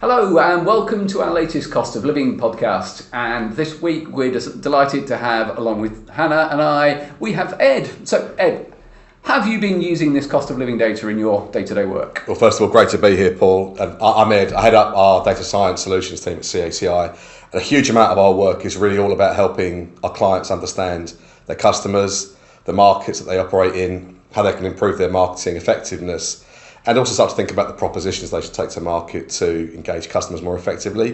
Hello and welcome to our latest Cost of Living podcast. And this week we're just delighted to have, along with Hannah and I, we have Ed. So Ed, have you been using this cost of living data in your day-to-day work? Well, first of all, great to be here, Paul. I'm Ed. I head up our data science solutions team at CACI. And a huge amount of our work is really all about helping our clients understand their customers, the markets that they operate in, how they can improve their marketing effectiveness, and also start to think about the propositions they should take to market to engage customers more effectively.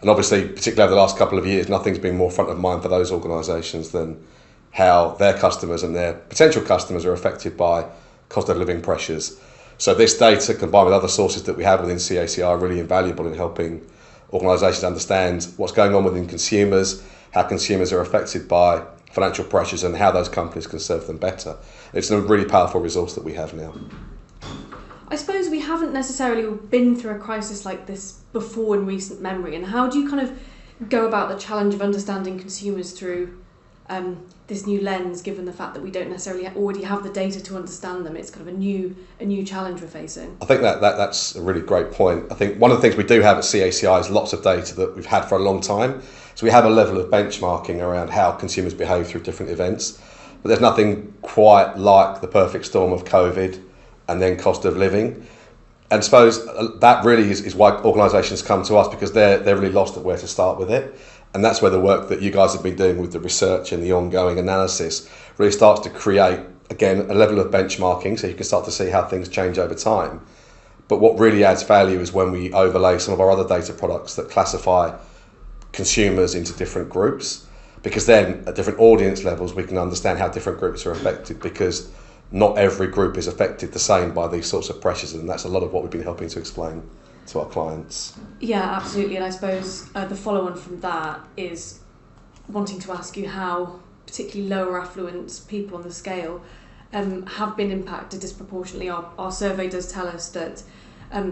And obviously, particularly over the last couple of years, nothing's been more front of mind for those organisations than how their customers and their potential customers are affected by cost of living pressures. So this data, combined with other sources that we have within CACI, are really invaluable in helping organisations understand what's going on within consumers, how consumers are affected by financial pressures, and how those companies can serve them better. It's a really powerful resource that we have now. I suppose we haven't necessarily been through a crisis like this before in recent memory, and how do you kind of go about the challenge of understanding consumers through this new lens, given the fact that we don't necessarily already have the data to understand them? It's kind of a new challenge we're facing. I think that's a really great point. I think one of the things we do have at CACI is lots of data that we've had for a long time. So we have a level of benchmarking around how consumers behave through different events, but there's nothing quite like the perfect storm of COVID and then cost of living. And I suppose that really is why organisations come to us, because they're really lost at where to start with it. And that's where the work that you guys have been doing with the research and the ongoing analysis really starts to create, again, a level of benchmarking, so you can start to see how things change over time. But what really adds value is when we overlay some of our other data products that classify consumers into different groups, because then at different audience levels we can understand how different groups are affected, because not every group is affected the same by these sorts of pressures, and that's a lot of what we've been helping to explain to our clients. Yeah, absolutely. And I suppose the follow-on from that is wanting to ask you how particularly lower affluent people on the scale have been impacted disproportionately. Our survey does tell us that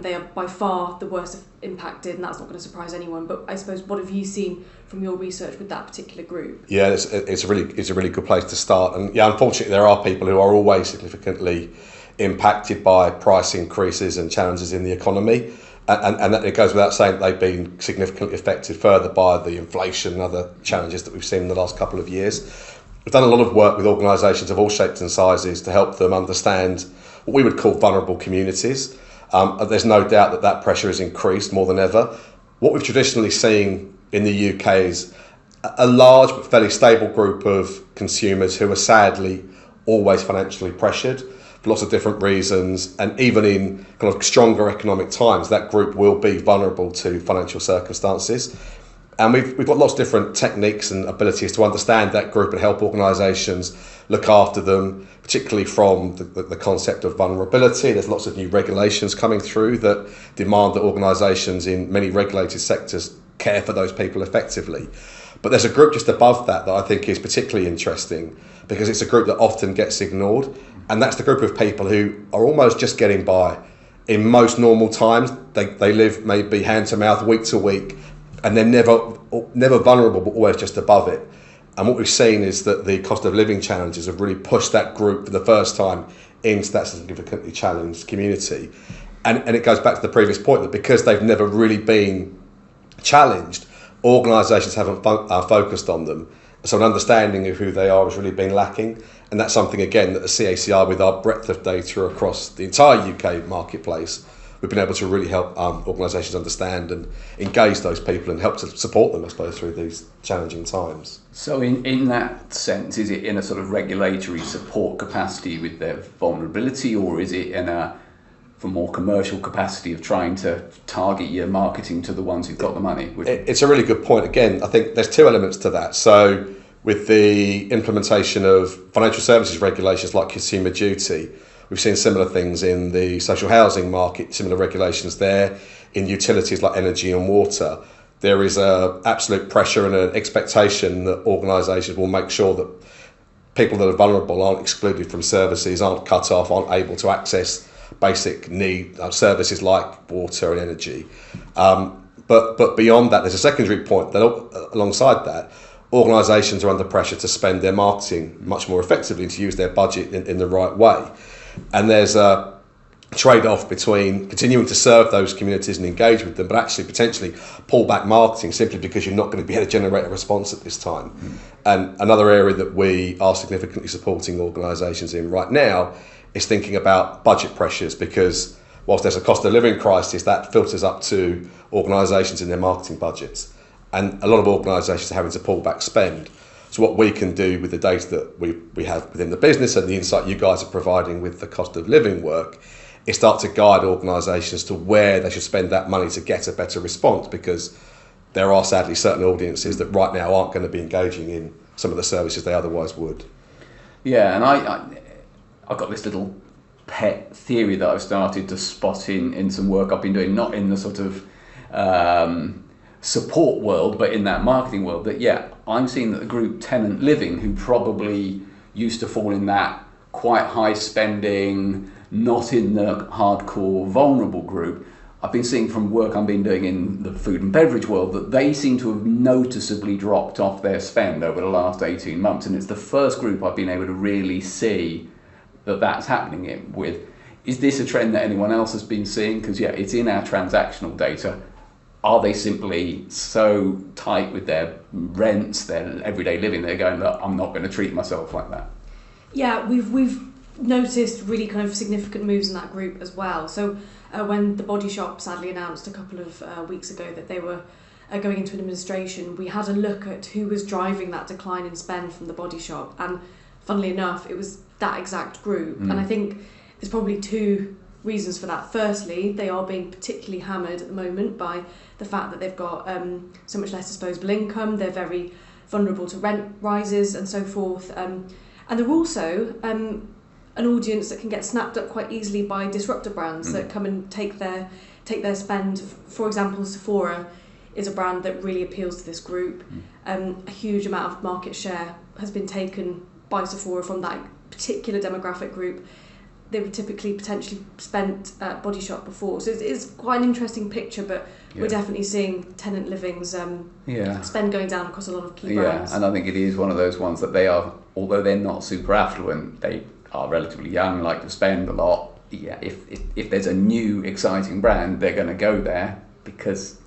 they are by far the worst impacted, and that's not going to surprise anyone. But I suppose, what have you seen from your research with that particular group? Yeah, it's a really good place to start. And yeah, unfortunately, there are people who are always significantly impacted by price increases and challenges in the economy. And that it goes without saying that they've been significantly affected further by the inflation and other challenges that we've seen in the last couple of years. We've done a lot of work with organisations of all shapes and sizes to help them understand what we would call vulnerable communities. There's no doubt that pressure has increased more than ever. What we've traditionally seen in the UK is a large but fairly stable group of consumers who are sadly always financially pressured for lots of different reasons, and even in kind of stronger economic times, that group will be vulnerable to financial circumstances. And we've got lots of different techniques and abilities to understand that group and help organisations look after them, particularly from the concept of vulnerability. There's lots of new regulations coming through that demand that organisations in many regulated sectors care for those people effectively. But there's a group just above that I think is particularly interesting, because it's a group that often gets ignored, and that's the group of people who are almost just getting by. In most normal times, they live maybe hand to mouth, week to week, and they're never vulnerable, but always just above it. And what we've seen is that the cost of living challenges have really pushed that group for the first time into that significantly challenged community. And it goes back to the previous point that because they've never really been challenged, organisations haven't focused on them. So an understanding of who they are has really been lacking. And that's something, again, that the CACI, with our breadth of data across the entire UK marketplace, we've been able to really help organisations understand and engage those people and help to support them, I suppose, through these challenging times. So in that sense, is it in a sort of regulatory support capacity with their vulnerability, or is it in a for more commercial capacity of trying to target your marketing to the ones who've got the money? It's a really good point. Again, I think there's two elements to that. So with the implementation of financial services regulations like Consumer Duty, we've seen similar things in the social housing market, similar regulations there. In utilities like energy and water, there is a absolute pressure and an expectation that organisations will make sure that people that are vulnerable aren't excluded from services, aren't cut off, aren't able to access basic need services like water and energy. But beyond that, there's a secondary point that alongside that, organisations are under pressure to spend their marketing much more effectively and to use their budget in the right way. And there's a trade-off between continuing to serve those communities and engage with them, but actually potentially pull back marketing simply because you're not going to be able to generate a response at this time. And another area that we are significantly supporting organisations in right now is thinking about budget pressures, because whilst there's a cost of living crisis, that filters up to organisations in their marketing budgets. And a lot of organisations are having to pull back spend. So what we can do with the data that we have within the business and the insight you guys are providing with the cost of living work is start to guide organisations to where they should spend that money to get a better response, because there are sadly certain audiences that right now aren't going to be engaging in some of the services they otherwise would. Yeah, and I've got this little pet theory that I've started to spot in some work I've been doing, not in the sort of support world, but in that marketing world, that I'm seeing that the group tenant living, who probably used to fall in that quite high spending, not in the hardcore vulnerable group, I've been seeing from work I've been doing in the food and beverage world that they seem to have noticeably dropped off their spend over the last 18 months. And it's the first group I've been able to really see that that's happening with. Is this a trend that anyone else has been seeing? Because it's in our transactional data. Are they simply so tight with their rents, their everyday living, they're going, look, I'm not going to treat myself like that? Yeah, we've noticed really kind of significant moves in that group as well. So when the Body Shop sadly announced a couple of weeks ago that they were going into administration, we had a look at who was driving that decline in spend from the Body Shop, and funnily enough it was that exact group. And I think there's probably two reasons for that. Firstly, they are being particularly hammered at the moment by the fact that they've got so much less disposable income, they're very vulnerable to rent rises and so forth, and they're also an audience that can get snapped up quite easily by disruptor brands that come and take their spend. For example, Sephora is a brand that really appeals to this group. A huge amount of market share has been taken by Sephora from that particular demographic group. They were typically potentially spent at Body Shop before. So it's quite an interesting picture, but we're definitely seeing tenant living's spend going down across a lot of key brands. Yeah, and I think it is one of those ones that they are, although they're not super affluent, they are relatively young, like to spend a lot. Yeah, if there's a new exciting brand, they're going to go there because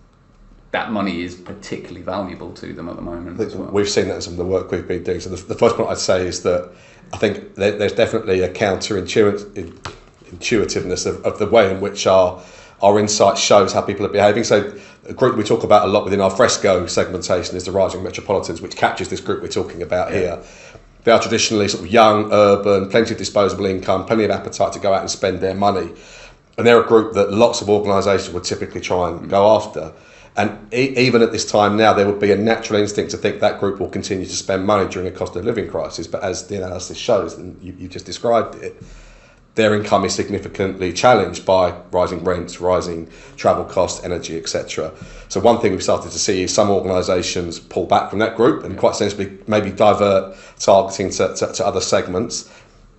that money is particularly valuable to them at the moment as well. We've seen that in some of the work we've been doing. So the first point I'd say is that I think there's definitely a counterintuitiveness of the way in which our insight shows how people are behaving. So a group we talk about a lot within our Fresco segmentation is the rising metropolitans, which captures this group we're talking about here. They are traditionally sort of young, urban, plenty of disposable income, plenty of appetite to go out and spend their money. And they're a group that lots of organisations would typically try and go after. And even at this time now, there would be a natural instinct to think that group will continue to spend money during a cost of living crisis. But as the analysis shows, and you just described it, their income is significantly challenged by rising rents, rising travel costs, energy, etc. So one thing we've started to see is some organisations pull back from that group and quite sensibly maybe divert targeting to other segments.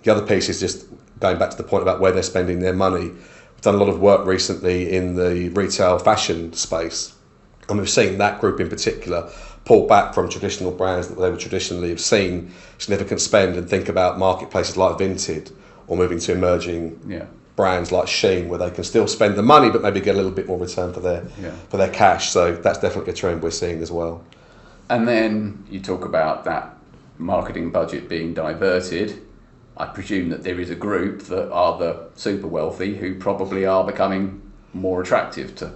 The other piece is just going back to the point about where they're spending their money. We've done a lot of work recently in the retail fashion space, and we've seen that group in particular pull back from traditional brands that they would traditionally have seen significant spend and think about marketplaces like Vinted, or moving to emerging brands like Shein, where they can still spend the money but maybe get a little bit more return for their cash. So that's definitely a trend we're seeing as well. And then you talk about that marketing budget being diverted. I presume that there is a group that are the super wealthy who probably are becoming more attractive to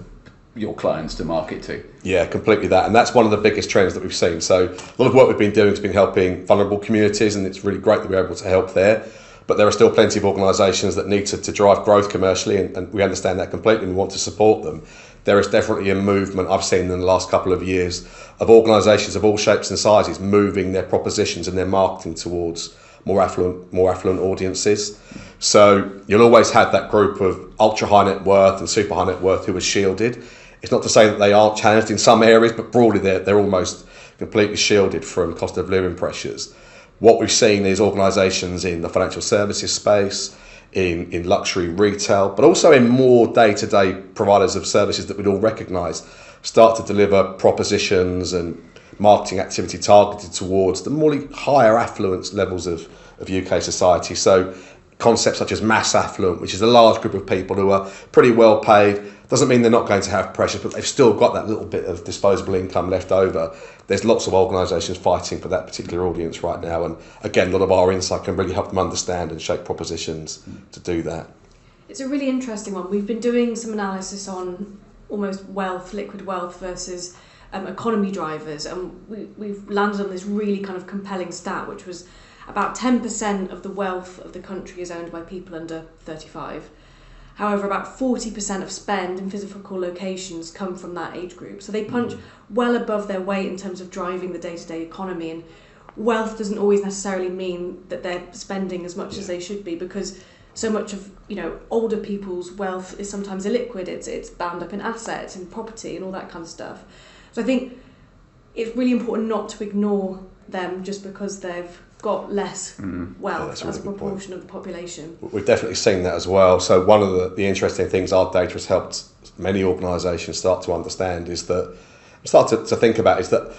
your clients to market to. Yeah, completely that. And that's one of the biggest trends that we've seen. So a lot of work we've been doing has been helping vulnerable communities, and it's really great that we're able to help there. But there are still plenty of organisations that need to drive growth commercially, and we understand that completely and we want to support them. There is definitely a movement I've seen in the last couple of years of organisations of all shapes and sizes moving their propositions and their marketing towards more affluent audiences. So you'll always have that group of ultra high net worth and super high net worth who are shielded. It's not to say that they aren't challenged in some areas, but broadly they're almost completely shielded from cost of living pressures. What we've seen is organisations in the financial services space, in luxury retail, but also in more day-to-day providers of services that we'd all recognise, start to deliver propositions and marketing activity targeted towards the more higher affluence levels of UK society. So concepts such as mass affluent, which is a large group of people who are pretty well paid. Doesn't mean they're not going to have pressure, but they've still got that little bit of disposable income left over. There's lots of organisations fighting for that particular audience right now, and again, a lot of our insight can really help them understand and shape propositions to do that. It's a really interesting one. We've been doing some analysis on almost wealth, liquid wealth versus economy drivers, and we've landed on this really kind of compelling stat, which was about 10% of the wealth of the country is owned by people under 35. However, about 40% of spend in physical locations come from that age group. So they punch well above their weight in terms of driving the day-to-day economy. And wealth doesn't always necessarily mean that they're spending as much as they should be, because so much of older people's wealth is sometimes illiquid. It's bound up in assets and property and all that kind of stuff. So I think it's really important not to ignore them just because they've got less wealth as a proportion of the population. We've definitely seen that as well. So one of the interesting things our data has helped many organisations start to understand is that, to think about is that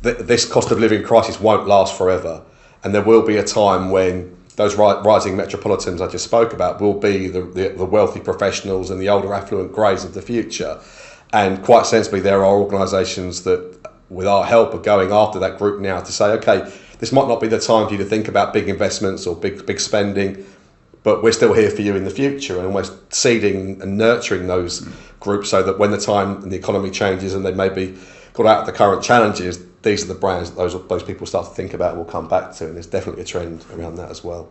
this cost of living crisis won't last forever, and there will be a time when those rising metropolitans I just spoke about will be the wealthy professionals and the older affluent greys of the future. And quite sensibly, there are organisations that, with our help, are going after that group now to say, okay, this might not be the time for you to think about big investments or big spending, but we're still here for you in the future, and we're seeding and nurturing those groups so that when the time and the economy changes and they maybe got out of the current challenges, these are the brands that those people start to think about and will come back to, and there's definitely a trend around that as well.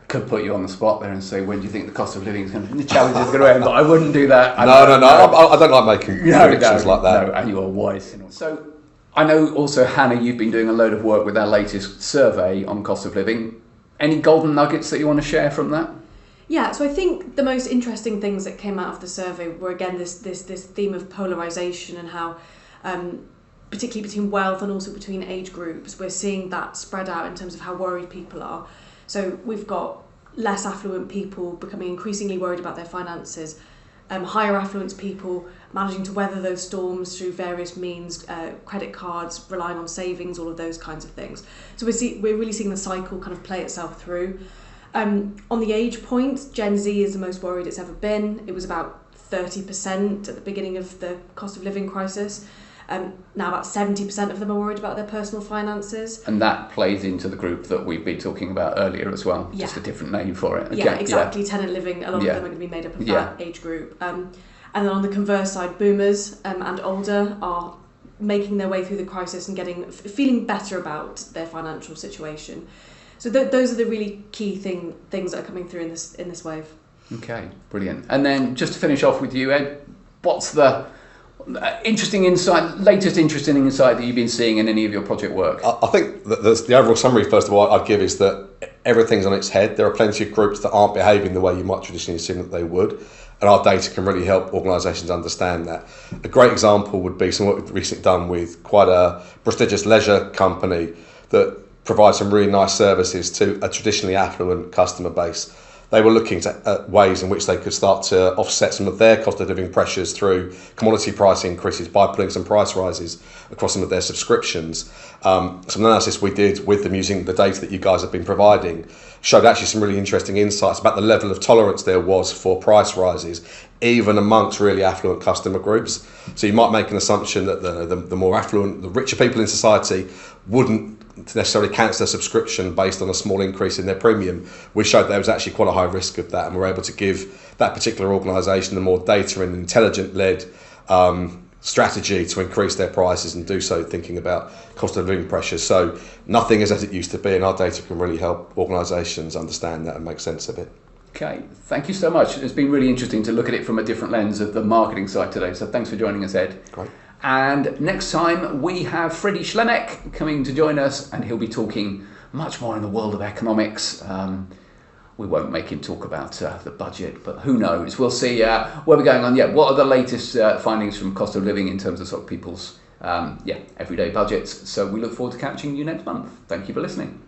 Could put you on the spot there and say, when do you think the cost of living is going to, the challenge is going to end? But I wouldn't do that. No. I don't like making predictions like that. No, and you are wise. So I know also, Hannah, you've been doing a load of work with our latest survey on cost of living. Any golden nuggets that you want to share from that? Yeah, so I think the most interesting things that came out of the survey were, again, this theme of polarisation and how, particularly between wealth and also between age groups, we're seeing that spread out in terms of how worried people are. So we've got less affluent people becoming increasingly worried about their finances, higher affluence people managing to weather those storms through various means, credit cards, relying on savings, all of those kinds of things. So we're really seeing the cycle kind of play itself through. On the age point, Gen Z is the most worried it's ever been. It was about 30% at the beginning of the cost of living crisis. Now about 70% of them are worried about their personal finances. And that plays into the group that we've been talking about earlier as well, just a different name for it. Yeah, exactly. Tenant living, a lot of them are going to be made up of that age group. And then on the converse side, boomers and older are making their way through the crisis and feeling better about their financial situation. So those are the really key things that are coming through in this wave. Okay, brilliant. And then just to finish off with you, Ed, what's the latest interesting insight that you've been seeing in any of your project work? I think that the overall summary, first of all, I'd give is that everything's on its head. There are plenty of groups that aren't behaving the way you might traditionally assume that they would, and our data can really help organisations understand that. A great example would be some work we've recently done with quite a prestigious leisure company that provides some really nice services to a traditionally affluent customer base. They were looking at ways in which they could start to offset some of their cost of living pressures through commodity price increases by putting some price rises across some of their subscriptions. Some analysis we did with them using the data that you guys have been providing showed actually some really interesting insights about the level of tolerance there was for price rises, even amongst really affluent customer groups. So you might make an assumption that the more affluent, the richer people in society wouldn't necessarily cancel a subscription based on a small increase in their premium. We showed there was actually quite a high risk of that, and we're able to give that particular organisation a more data and intelligent-led strategy to increase their prices and do so thinking about cost of living pressures. So nothing is as it used to be, and our data can really help organisations understand that and make sense of it. Okay, thank you so much. It's been really interesting to look at it from a different lens of the marketing side today, so thanks for joining us, Ed. Great. And next time we have Freddie Schlemek coming to join us, and he'll be talking much more in the world of economics. We won't make him talk about the budget, but who knows? We'll see where we're going on. What are the latest findings from cost of living in terms of sort of people's everyday budgets? So we look forward to catching you next month. Thank you for listening.